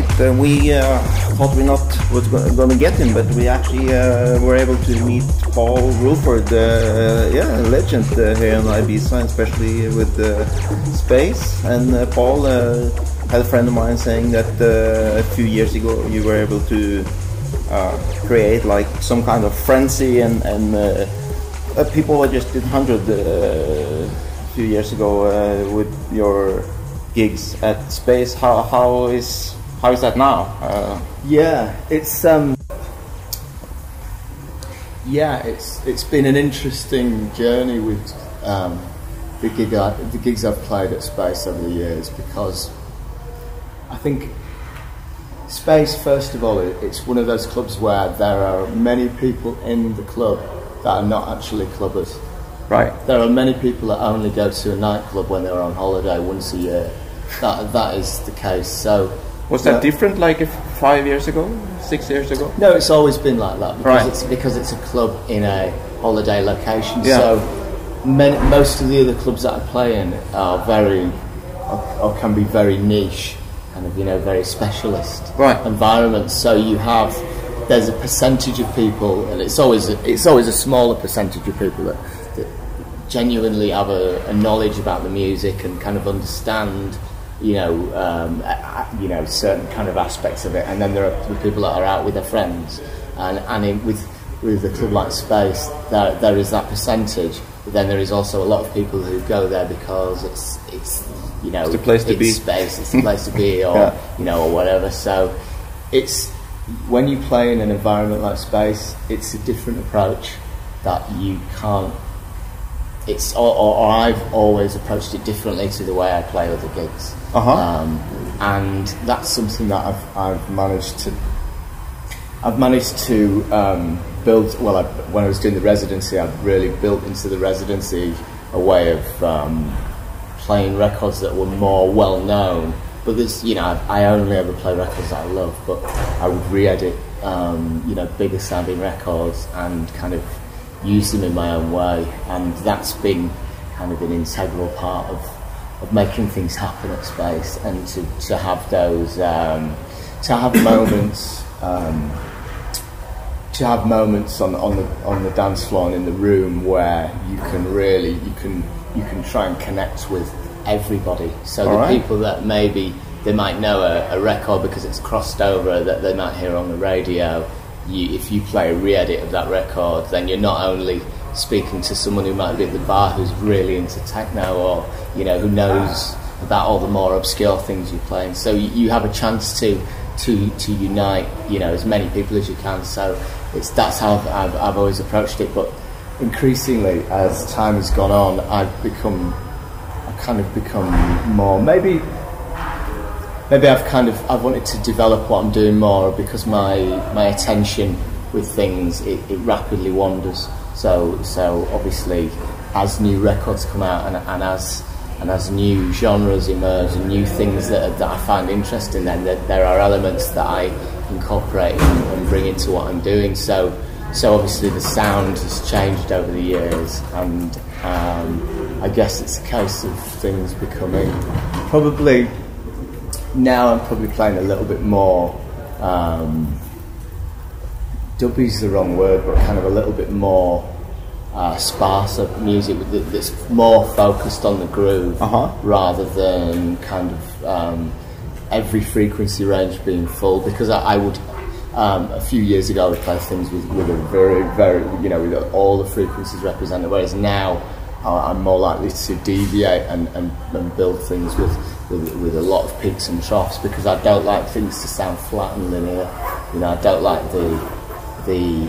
right. We thought we not was going to get him, but we actually were able to meet Paul Woolford, yeah, a legend here in Ibiza, especially with space. And Paul had a friend of mine saying that a few years ago you were able to create like some kind of frenzy, and people just did 100 a few years ago with your gigs at Space. How is that now? Yeah, it's been an interesting journey with the gigs I've played at Space over the years, because I think Space, first of all, it's one of those clubs where there are many people in the club that are not actually clubbers. Right. There are many people that only go to a nightclub when they're on holiday once a year. That is the case. So was that different like 5 years ago, 6 years ago? No, it's always been like that, because right. it's a club in a holiday location. Yeah. So most of the other clubs that I play in are or can be very niche, kind of, very specialist environments. So there's a percentage of people, and it's always a smaller percentage of people that genuinely have a knowledge about the music and kind of understand certain kind of aspects of it. And then there are the people that are out with their friends, and with a club like Space, there is that percentage. But then there is also a lot of people who go there because it's the place to be. Space, it's the place to be, or or whatever. So it's, when you play in an environment like Space, it's a different approach that you can't. Or I've always approached it differently to the way I play other gigs, and that's something that I've managed to build. Well, when I was doing the residency, I've really built into the residency a way of playing records that were more well known. But there's, I only ever play records that I love, but I would re-edit, bigger sounding records and kind of use them in my own way, and that's been kind of an integral part of making things happen at Space, and to have those to have moments on the dance floor and in the room where you can try and connect with everybody. So the people that maybe they might know a record because it's crossed over, that they might hear on the radio, if you play a re-edit of that record, then you're not only speaking to someone who might be at the bar who's really into techno, or who knows about all the more obscure things you're playing. So you have a chance to unite as many people as you can. So that's how I've always approached it. But increasingly, as time has gone on, I've kind of become more, maybe I've wanted to develop what I'm doing more, because my attention with things, it rapidly wanders. So obviously, as new records come out and as new genres emerge and new things that I find interesting, then there are elements that I incorporate and bring into what I'm doing. So obviously the sound has changed over the years, and I guess it's a case of things becoming probably. Now I'm probably playing a little bit more, dubby's the wrong word, but kind of a little bit more sparser music that's more focused on the groove, rather than kind of every frequency range being full. Because I would, a few years ago, I would play things with a very, very, with all the frequencies represented, whereas now I'm more likely to deviate and build things with a lot of peaks and troughs, because I don't like things to sound flat and linear. I don't like the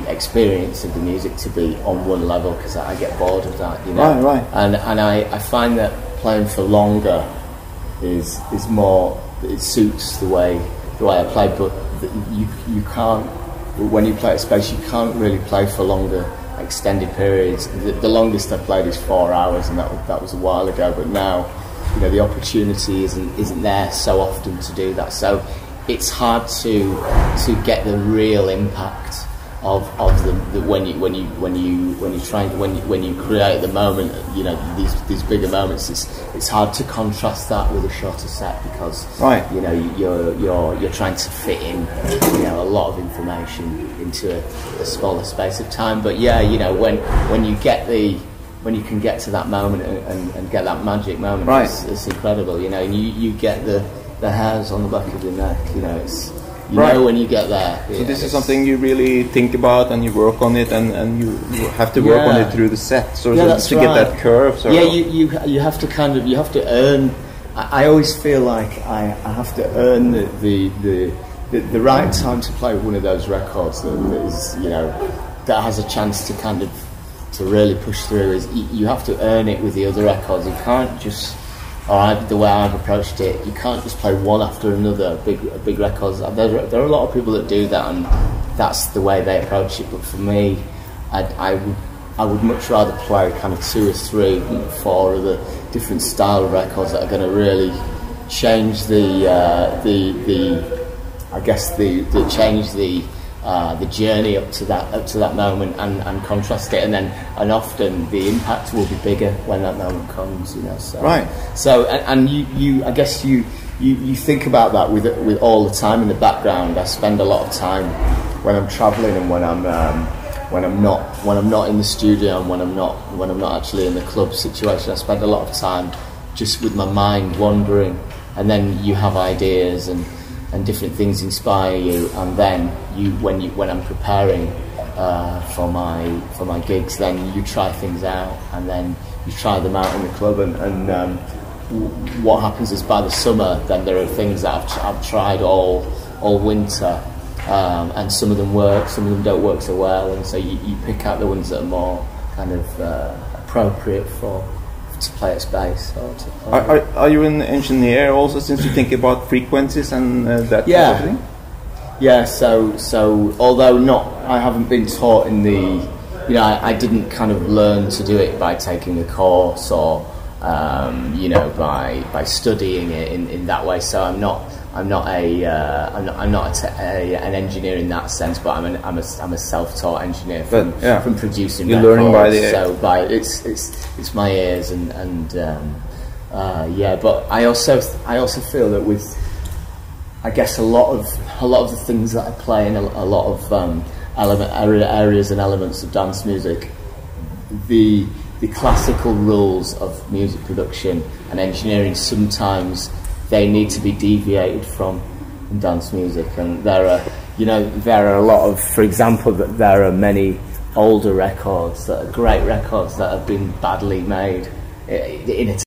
experience of the music to be on one level, because I get bored of that. Right. And I find that playing for longer is more. It suits the way I play, but you can't. When you play at Space, you can't really play for longer extended periods. The longest I played is 4 hours, and that was a while ago. But now, the opportunity isn't there so often to do that. So it's hard to get the real impact when you create the moment, you know, these bigger moments, it's hard to contrast that with a shorter set, because you know, you're trying to fit in, you know, a lot of information into a smaller space of time. But yeah, you know, when you can get to that moment and get that magic moment, it's incredible, you know, and you get the hairs on the back of your neck, you know, it's. You know when you get there. So this is something you really think about, and you work on it, and you have to work on it through the set, so to get that curve. So yeah, you have to kind of, you have to earn. I always feel like I have to earn the right time to play one of those records that is, you know, that has a chance to kind of to really push through. Is you have to earn it with the other records. You can't just. The way I've approached it, you can't just play one after another, big records. There are a lot of people that do that, and that's the way they approach it. But for me, I would much rather play kind of 2 or 3, 4 of the different style of records that are going to really change the journey up to that moment, and contrast it, and often the impact will be bigger when that moment comes, you know. So and you I guess you think about that with all the time in the background. I spend a lot of time when I'm traveling, and when I'm not in the studio, and when I'm not actually in the club situation. I spend a lot of time just with my mind wandering, and then you have ideas and different things inspire you, and then when I'm preparing for my gigs, then you try things out, and then you try them out in the club, and what happens is by the summer, then there are things that I've tried all winter, and some of them work, some of them don't work so well, and so you pick out the ones that are more kind of appropriate to play at space. Or to play. Are you an engineer also, since you think about frequencies and that yeah. sort of thing? Yeah, so although I haven't been taught in the, you know, I didn't kind of learn to do it by taking a course, or you know, by studying it in that way. So I'm not an engineer in that sense, but I'm a self-taught engineer from producing You're records. learning by the ear. So it's my ears, and yeah. But I also feel that with, I guess, a lot of the things that I play in a lot of areas and elements of dance music, the classical rules of music production and engineering, sometimes they need to be deviated from in dance music. And there are a lot of, for example, that there are many older records that are great records that have been badly made in a